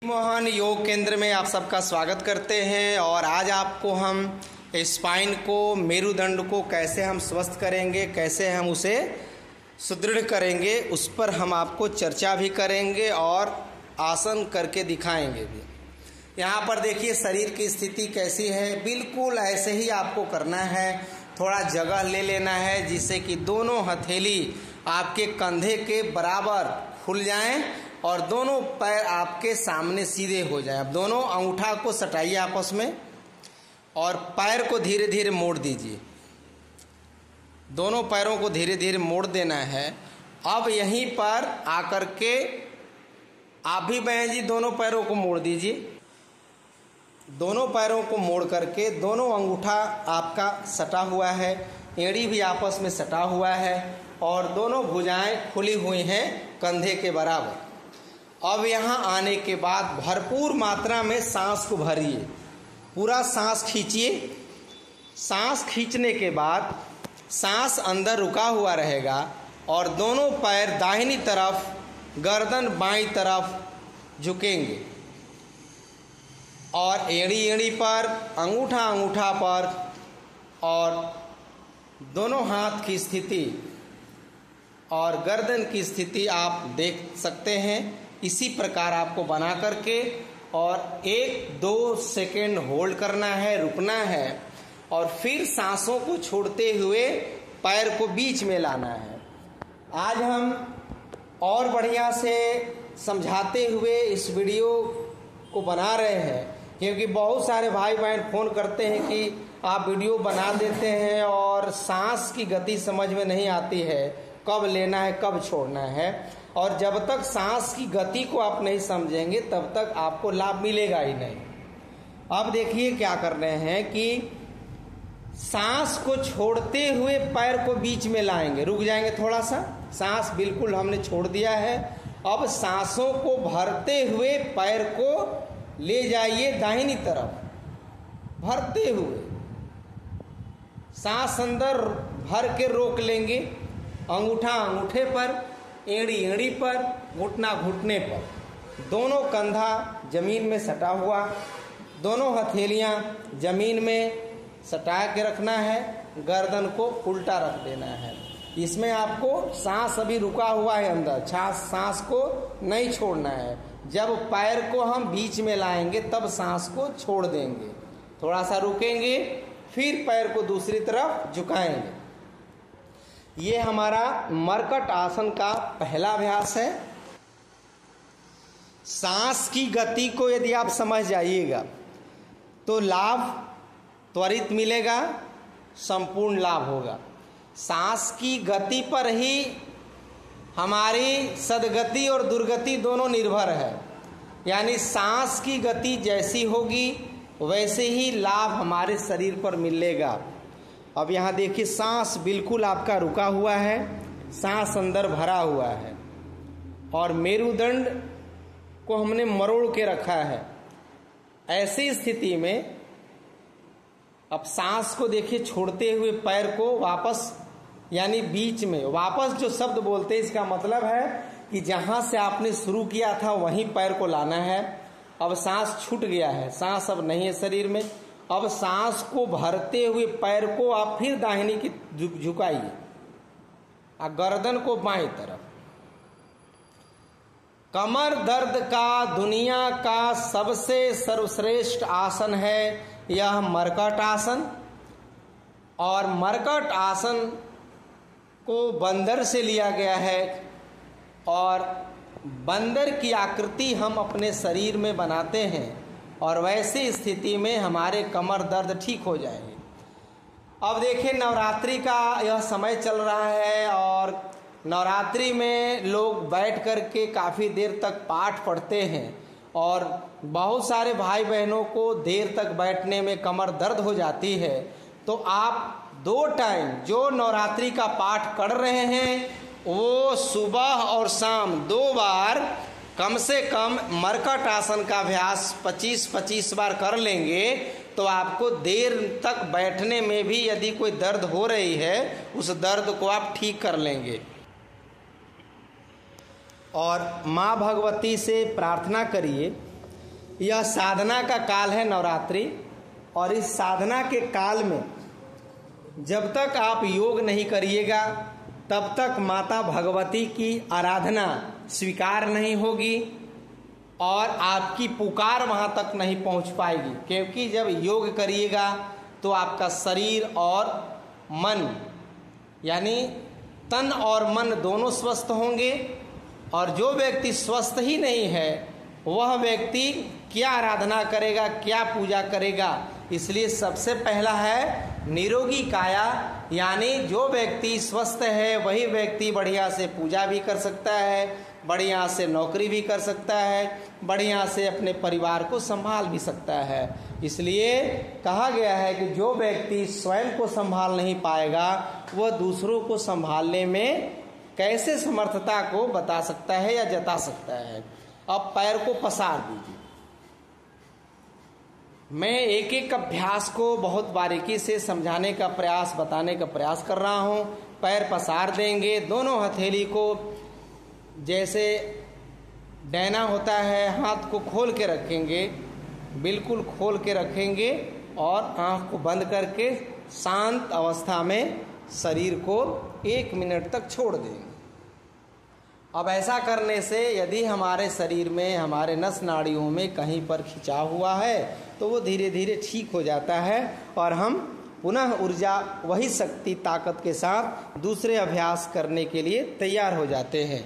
मोहन योग केंद्र में आप सबका स्वागत करते हैं। और आज आपको हम स्पाइन को, मेरुदंड को कैसे हम स्वस्थ करेंगे, कैसे हम उसे सुदृढ़ करेंगे, उस पर हम आपको चर्चा भी करेंगे और आसन करके दिखाएंगे भी। यहाँ पर देखिए शरीर की स्थिति कैसी है, बिल्कुल ऐसे ही आपको करना है। थोड़ा जगह ले लेना है जिससे कि दोनों हथेली आपके कंधे के बराबर खुल जाएं और दोनों पैर आपके सामने सीधे हो जाएं। अब दोनों अंगूठा को सटाइए आपस में और पैर को धीरे धीरे मोड़ दीजिए। दोनों पैरों को धीरे धीरे मोड़ देना है। अब यहीं पर आकर के आप भी बहन जी दोनों पैरों को मोड़ दीजिए। दोनों पैरों को मोड़ करके दोनों अंगूठा आपका सटा हुआ है, एड़ी भी आपस में सटा हुआ है और दोनों भुजाएं खुली हुई हैं कंधे के बराबर। अब यहाँ आने के बाद भरपूर मात्रा में सांस को भरिए, पूरा सांस खींचिए। सांस खींचने के बाद सांस अंदर रुका हुआ रहेगा और दोनों पैर दाहिनी तरफ, गर्दन बाईं तरफ झुकेंगे और एड़ी एड़ी पर, अंगूठा अंगूठा पर और दोनों हाथ की स्थिति और गर्दन की स्थिति आप देख सकते हैं। इसी प्रकार आपको बना करके और 1-2 सेकेंड होल्ड करना है, रुकना है और फिर सांसों को छोड़ते हुए पैर को बीच में लाना है। आज हम और बढ़िया से समझाते हुए इस वीडियो को बना रहे हैं, क्योंकि बहुत सारे भाई बहन फ़ोन करते हैं कि आप वीडियो बना देते हैं और सांस की गति समझ में नहीं आती है, कब लेना है कब छोड़ना है। और जब तक सांस की गति को आप नहीं समझेंगे तब तक आपको लाभ मिलेगा ही नहीं। अब देखिए क्या कर रहे हैं कि सांस को छोड़ते हुए पैर को बीच में लाएंगे, रुक जाएंगे थोड़ा सा। सांस बिल्कुल हमने छोड़ दिया है। अब सांसों को भरते हुए पैर को ले जाइए दाहिनी तरफ, भरते हुए सांस अंदर भर के रोक लेंगे। अंगूठा अंगूठे पर, एड़ी एड़ी पर, घुटना घुटने पर, दोनों कंधा जमीन में सटा हुआ, दोनों हथेलियां जमीन में सटा के रखना है, गर्दन को उल्टा रख देना है। इसमें आपको सांस अभी रुका हुआ है अंदर, सांस को नहीं छोड़ना है। जब पैर को हम बीच में लाएंगे तब सांस को छोड़ देंगे, थोड़ा सा रुकेंगे, फिर पैर को दूसरी तरफ झुकाएंगे। ये हमारा मरकट आसन का पहला अभ्यास है। सांस की गति को यदि आप समझ जाइएगा तो लाभ त्वरित मिलेगा, संपूर्ण लाभ होगा। सांस की गति पर ही हमारी सद्गति और दुर्गति दोनों निर्भर है। यानी सांस की गति जैसी होगी वैसे ही लाभ हमारे शरीर पर मिलेगा। अब यहाँ देखिए सांस बिल्कुल आपका रुका हुआ है, सांस अंदर भरा हुआ है और मेरुदंड को हमने मरोड़ के रखा है। ऐसी स्थिति में अब सांस को देखिए छोड़ते हुए पैर को वापस, यानी बीच में वापस जो शब्द बोलते हैं इसका मतलब है कि जहाँ से आपने शुरू किया था वहीं पैर को लाना है। अब सांस छूट गया है, सांस अब नहीं है शरीर में। अब सांस को भरते हुए पैर को आप फिर दाहिनी की झुकाइए और गर्दन को बाईं तरफ। कमर दर्द का दुनिया का सबसे सर्वश्रेष्ठ आसन है यह मरकट आसन। और मरकट आसन को बंदर से लिया गया है और बंदर की आकृति हम अपने शरीर में बनाते हैं और वैसी स्थिति में हमारे कमर दर्द ठीक हो जाएंगे। अब देखिए नवरात्रि का यह समय चल रहा है और नवरात्रि में लोग बैठ कर के काफ़ी देर तक पाठ पढ़ते हैं और बहुत सारे भाई बहनों को देर तक बैठने में कमर दर्द हो जाती है। तो आप 2 टाइम जो नवरात्रि का पाठ कर रहे हैं वो सुबह और शाम 2 बार कम से कम मरकट आसन का अभ्यास 25-25 बार कर लेंगे तो आपको देर तक बैठने में भी यदि कोई दर्द हो रही है उस दर्द को आप ठीक कर लेंगे। और माँ भगवती से प्रार्थना करिए यह साधना का काल है नवरात्रि, और इस साधना के काल में जब तक आप योग नहीं करिएगा तब तक माता भगवती की आराधना स्वीकार नहीं होगी और आपकी पुकार वहाँ तक नहीं पहुँच पाएगी। क्योंकि जब योग करिएगा तो आपका शरीर और मन, यानी तन और मन दोनों स्वस्थ होंगे, और जो व्यक्ति स्वस्थ ही नहीं है वह व्यक्ति क्या आराधना करेगा, क्या पूजा करेगा। इसलिए सबसे पहला है निरोगी काया, यानी जो व्यक्ति स्वस्थ है वही व्यक्ति बढ़िया से पूजा भी कर सकता है, बढ़िया से नौकरी भी कर सकता है, बढ़िया से अपने परिवार को संभाल भी सकता है। इसलिए कहा गया है कि जो व्यक्ति स्वयं को संभाल नहीं पाएगा वह दूसरों को संभालने में कैसे समर्थता को बता सकता है या जता सकता है। अब पैर को पसार दीजिए। मैं एक एक अभ्यास को बहुत बारीकी से समझाने का प्रयास, बताने का प्रयास कर रहा हूँ। पैर पसार देंगे, दोनों हथेली को जैसे डैना होता है हाथ को खोल के रखेंगे, बिल्कुल खोल के रखेंगे, और आँख को बंद करके शांत अवस्था में शरीर को 1 मिनट तक छोड़ देंगे। अब ऐसा करने से यदि हमारे शरीर में, हमारे नस नाड़ियों में कहीं पर खिंचाव हुआ है तो वो धीरे धीरे ठीक हो जाता है और हम पुनः ऊर्जा, वही शक्ति, ताकत के साथ दूसरे अभ्यास करने के लिए तैयार हो जाते हैं।